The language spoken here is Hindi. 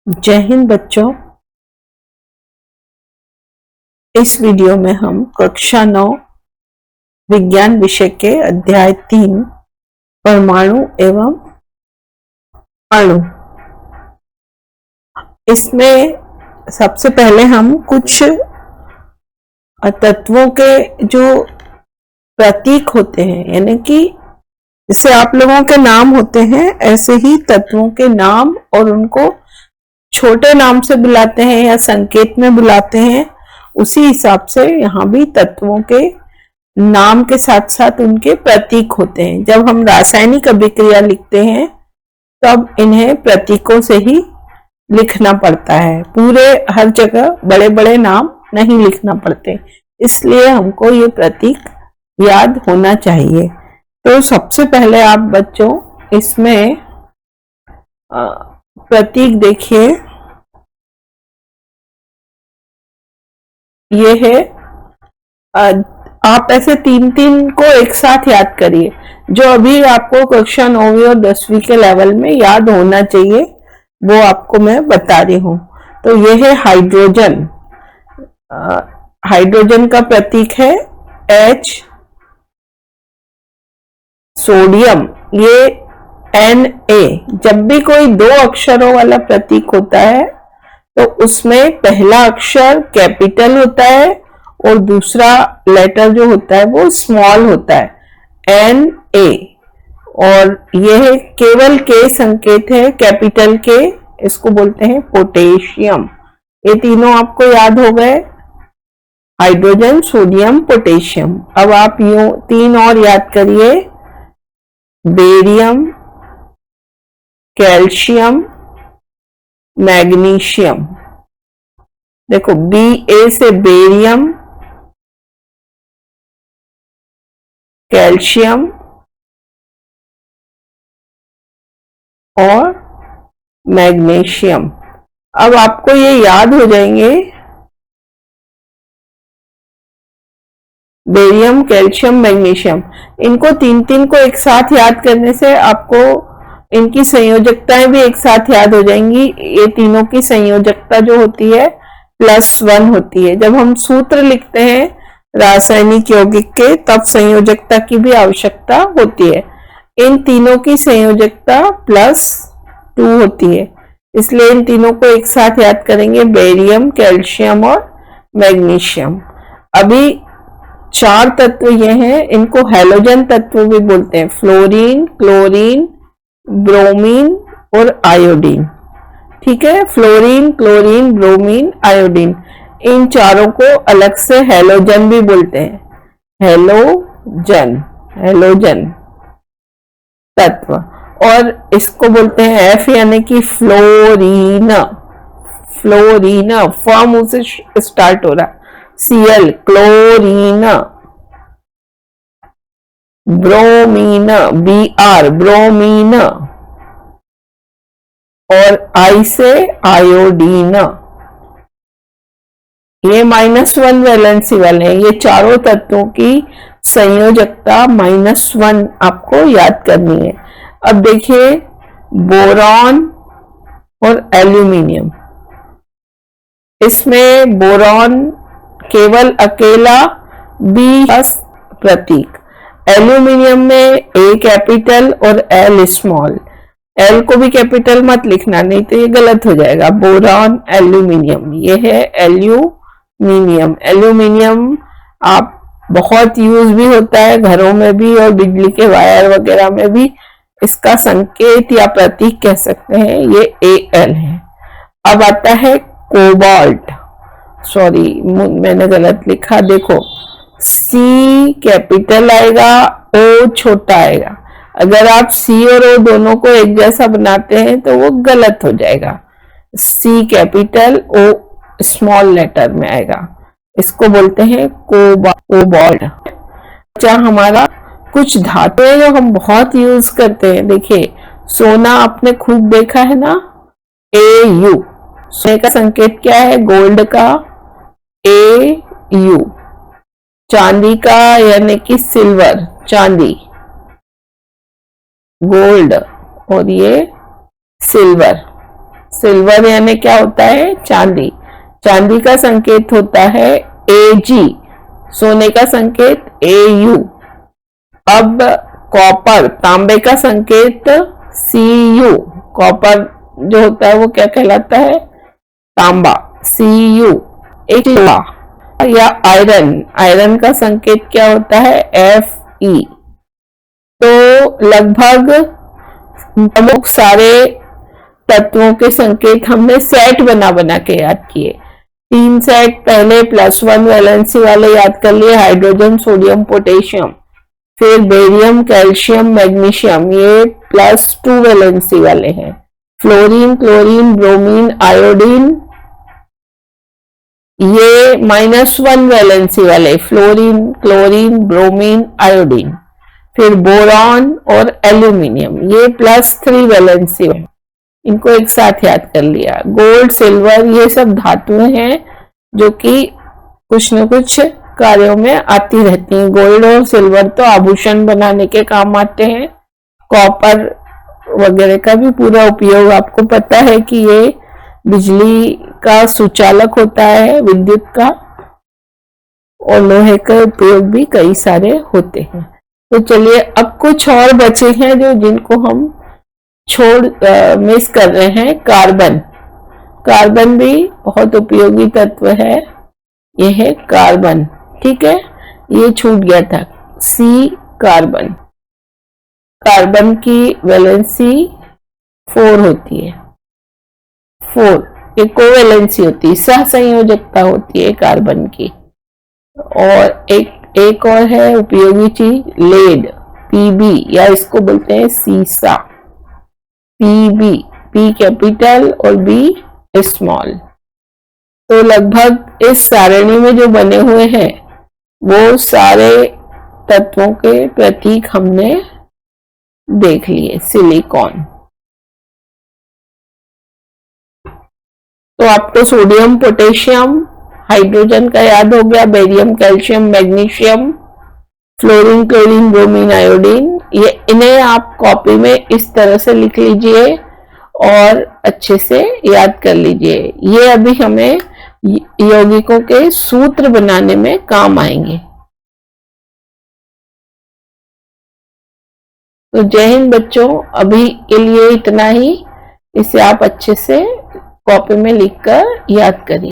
जय हिंद बच्चों। इस वीडियो में हम कक्षा 9 विज्ञान विषय के अध्याय 3 परमाणु एवं अणु, इसमें सबसे पहले हम कुछ तत्वों के जो प्रतीक होते हैं, यानी कि जैसे आप लोगों के नाम होते हैं ऐसे ही तत्वों के नाम, और उनको छोटे नाम से बुलाते हैं या संकेत में बुलाते हैं, उसी हिसाब से यहाँ भी तत्वों के नाम के साथ साथ उनके प्रतीक होते हैं। जब हम रासायनिक अभिक्रिया लिखते हैं तब इन्हें प्रतीकों से ही लिखना पड़ता है, पूरे हर जगह बड़े बड़े नाम नहीं लिखना पड़ते, इसलिए हमको ये प्रतीक याद होना चाहिए। तो सबसे पहले आप बच्चों इसमें प्रतीक देखिए, ये है, आप ऐसे तीन तीन को एक साथ याद करिए, जो अभी आपको कक्षा 9वीं और 10वीं के लेवल में याद होना चाहिए वो आपको मैं बता रही हूँ। तो ये है हाइड्रोजन, हाइड्रोजन का प्रतीक है H। सोडियम ये Na। जब भी कोई दो अक्षरों वाला प्रतीक होता है तो उसमें पहला अक्षर कैपिटल होता है और दूसरा लेटर जो होता है वो स्मॉल होता है, Na। और यह केवल के संकेत है, कैपिटल के, इसको बोलते हैं पोटेशियम। ये तीनों आपको याद हो गए, हाइड्रोजन, सोडियम, पोटेशियम। अब आप यूं तीन और याद करिए, बेरियम, कैल्शियम, मैग्नीशियम। देखो Ba से बेरियम, कैल्शियम और मैग्नीशियम। अब आपको ये याद हो जाएंगे, बेरियम, कैल्शियम, मैग्नीशियम, इनको तीन तीन को एक साथ याद करने से आपको इनकी संयोजकताएं भी एक साथ याद हो जाएंगी। ये तीनों की संयोजकता जो होती है +1 होती है। जब हम सूत्र लिखते हैं रासायनिक यौगिक के तब संयोजकता की भी आवश्यकता होती है। इन तीनों की संयोजकता +2 होती है, इसलिए इन तीनों को एक साथ याद करेंगे, बेरियम, कैल्शियम और मैग्नीशियम। अभी चार तत्व ये हैं, इनको हैलोजन तत्व भी बोलते हैं, फ्लोरीन, क्लोरीन, ब्रोमीन और आयोडीन। ठीक है, फ्लोरीन, क्लोरीन, ब्रोमीन, आयोडीन, इन चारों को अलग से हैलोजन भी बोलते हैं, हैलोजन, हैलोजन तत्व। और इसको बोलते हैं F, यानी कि फ्लोरीन, फ्लोरीन, फ मुंह से स्टार्ट हो रहा, Cl, chlorine, bromine, Br, bromine, और I से आयोडीन। ये -1 वैलेंसी वाले हैं। ये चारों तत्वों की संयोजकता -1 आपको याद करनी है। अब देखिए बोरॉन और एल्यूमिनियम, इसमें बोरॉन केवल अकेला B प्रतीक, एल्यूमिनियम में A कैपिटल और L स्मॉल। L को भी कैपिटल मत लिखना, नहीं तो ये गलत हो जाएगा। बोरॉन, एल्यूमिनियम, ये है एल्यूमिनियम। एल्यूमिनियम आप बहुत यूज भी होता है घरों में भी और बिजली के वायर वगैरह में भी, इसका संकेत या प्रतीक कह सकते हैं, ये Al है। अब आता है कोबाल्ट, सॉरी मैंने गलत लिखा, देखो C कैपिटल आएगा, O छोटा आएगा। अगर आप C और O दोनों को एक जैसा बनाते हैं तो वो गलत हो जाएगा, C capital, O small letter में आएगा, इसको बोलते हैं कोबाल्ट। अच्छा, हमारा कुछ धातु है जो हम बहुत यूज करते हैं, देखिए सोना आपने खूब देखा है ना, Au, सोने का संकेत क्या है, गोल्ड का Au, चांदी का यानी कि सिल्वर, चांदी, गोल्ड, और ये सिल्वर। सिल्वर यानी क्या होता है? चांदी। चांदी का संकेत होता है Ag, सोने का संकेत Au। अब कॉपर, तांबे का संकेत Cu। कॉपर जो होता है वो क्या कहलाता है? तांबा, Cu। एक लोहा या आयरन, आयरन का संकेत क्या होता है? Fe। तो लगभग प्रमुख सारे तत्वों के संकेत हमने सेट बना बना के याद किए। 3 सेट पहले +1 वैलेंसी वाले याद कर लिए, हाइड्रोजन, सोडियम, पोटेशियम। फिर बेरियम, कैल्शियम, मैग्नीशियम, ये +2 वैलेंसी वाले हैं। फ्लोरीन, क्लोरीन, ब्रोमीन, आयोडीन, ये -1 वैलेंसी वाले, फ्लोरीन, क्लोरीन, ब्रोमीन, आयोडीन। फिर बोरॉन और एल्यूमिनियम, ये +3 वैलेंसी है। इनको एक साथ याद कर लिया। गोल्ड, सिल्वर, ये सब धातुएं हैं जो कि कुछ न कुछ कार्यों में आती रहती हैं। गोल्ड और सिल्वर तो आभूषण बनाने के काम आते हैं। कॉपर वगैरह का भी पूरा उपयोग आपको पता है कि ये बिजली का सुचालक होता है, विद्युत का। और लोहे का उपयोग भी कई सारे होते हैं। तो चलिए अब कुछ और बचे हैं जो जिनको हम मिस कर रहे हैं। कार्बन, कार्बन भी बहुत उपयोगी तत्व है। यह है कार्बन, ठीक है, ये छूट गया था। सी, कार्बन। कार्बन की वैलेंसी 4 होती है। 4 ये कोवैलेंसी होती है, सहसंयोजकता होती है कार्बन की। और एक और है उपयोगी चीज, लेड, Pb, या इसको बोलते हैं सीसा, Pb, P कैपिटल और B स्मॉल। तो लगभग इस सारणी में जो बने हुए हैं वो सारे तत्वों के प्रतीक हमने देख लिए। सिलिकॉन, तो आपको सोडियम, पोटेशियम, हाइड्रोजन का याद हो गया, barium, calcium, magnesium, fluorine, chlorine, bromine, iodine. ये इन्हें आप कॉपी में इस तरह से लिख लीजिए और अच्छे से याद कर लीजिए। ये अभी हमें यौगिकों के सूत्र बनाने में काम आएंगे। तो जय हिंद बच्चों, अभी के लिए इतना ही। इसे आप अच्छे से कॉपी में लिखकर याद करिए।